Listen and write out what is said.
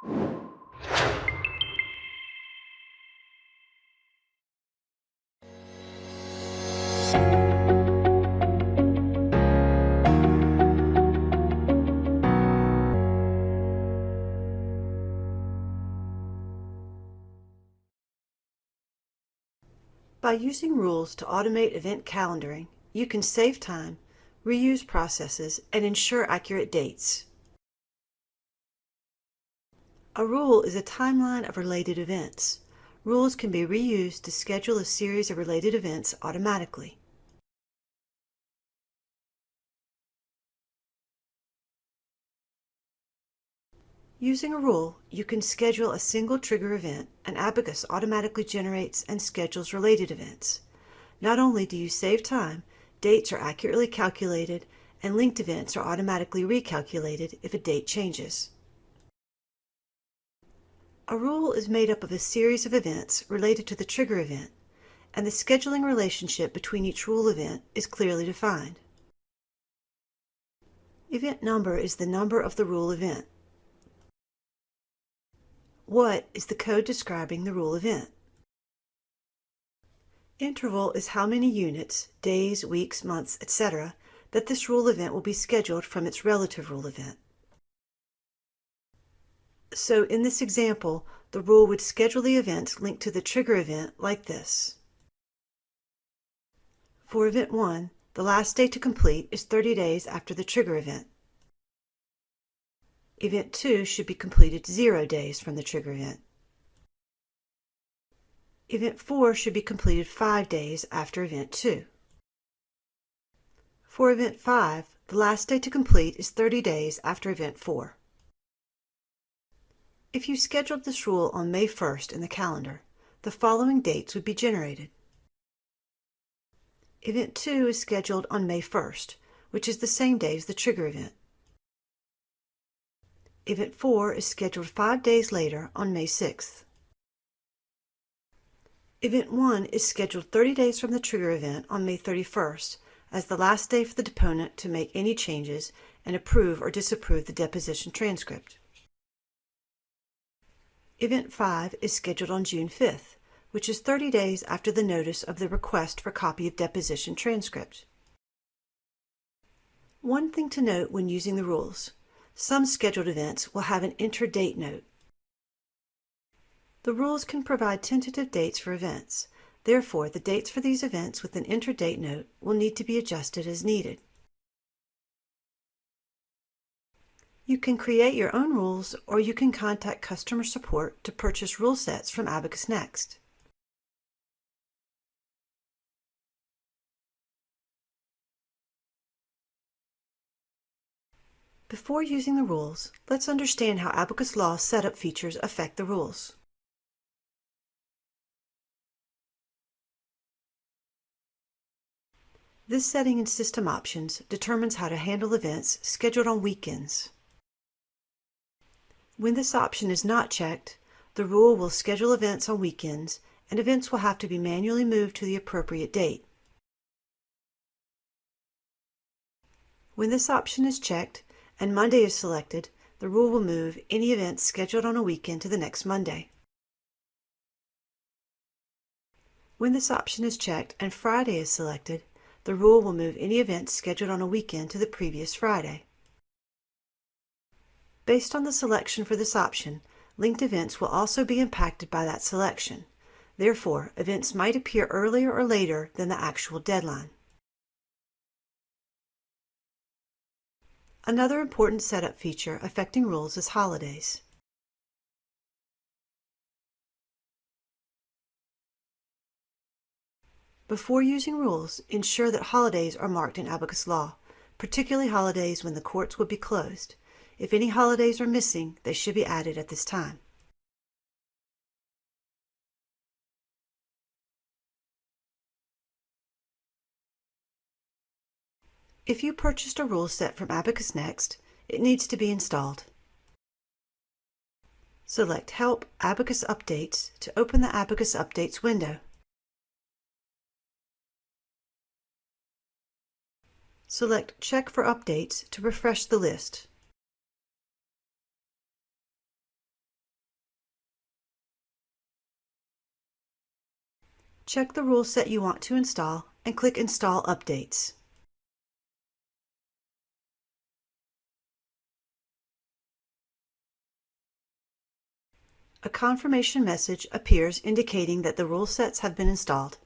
By using rules to automate event calendaring, you can save time, reuse processes, and ensure accurate dates. A rule is a timeline of related events. Rules can be reused to schedule a series of related events automatically. Using a rule, you can schedule a single trigger event, and Abacus automatically generates and schedules related events. Not only do you save time, dates are accurately calculated, and linked events are automatically recalculated if a date changes. A rule is made up of a series of events related to the trigger event, and the scheduling relationship between each rule event is clearly defined. Event number is the number of the rule event. What is the code describing the rule event? Interval is how many units, days, weeks, months, etc., that this rule event will be scheduled from its relative rule event. So in this example, the rule would schedule the events linked to the trigger event like this. For event 1, the last day to complete is 30 days after the trigger event. Event 2 should be completed 0 days from the trigger event. Event 4 should be completed 5 days after Event 2. For Event 5, the last day to complete is 30 days after Event 4. If you scheduled this rule on May 1st in the calendar, the following dates would be generated. Event 2 is scheduled on May 1st, which is the same day as the trigger event. Event 4 is scheduled 5 days later on May 6th. Event 1 is scheduled 30 days from the trigger event on May 31st as the last day for the deponent to make any changes and approve or disapprove the deposition transcript. Event 5 is scheduled on June 5th, which is 30 days after the notice of the request for copy of deposition transcript. One thing to note when using the rules: some scheduled events will have an enter date note. The rules can provide tentative dates for events. Therefore, the dates for these events with an enter date note will need to be adjusted as needed. You can create your own rules, or you can contact customer support to purchase rule sets from Abacus Next. Before using the rules, let's understand how AbacusLaw setup features affect the rules. This setting in System Options determines how to handle events scheduled on weekends. When this option is not checked, the rule will schedule events on weekends, and events will have to be manually moved to the appropriate date. When this option is checked, and Monday is selected, the rule will move any events scheduled on a weekend to the next Monday. When this option is checked and Friday is selected, the rule will move any events scheduled on a weekend to the previous Friday. Based on the selection for this option, linked events will also be impacted by that selection. Therefore, events might appear earlier or later than the actual deadline. Another important setup feature affecting rules is holidays. Before using rules, ensure that holidays are marked in AbacusLaw, particularly holidays when the courts would be closed. If any holidays are missing, they should be added at this time. If you purchased a rule set from Abacus Next, it needs to be installed. Select Help Abacus Updates to open the Abacus Updates window. Select Check for Updates to refresh the list. Check the rule set you want to install and click Install Updates. A confirmation message appears indicating that the rule sets have been installed.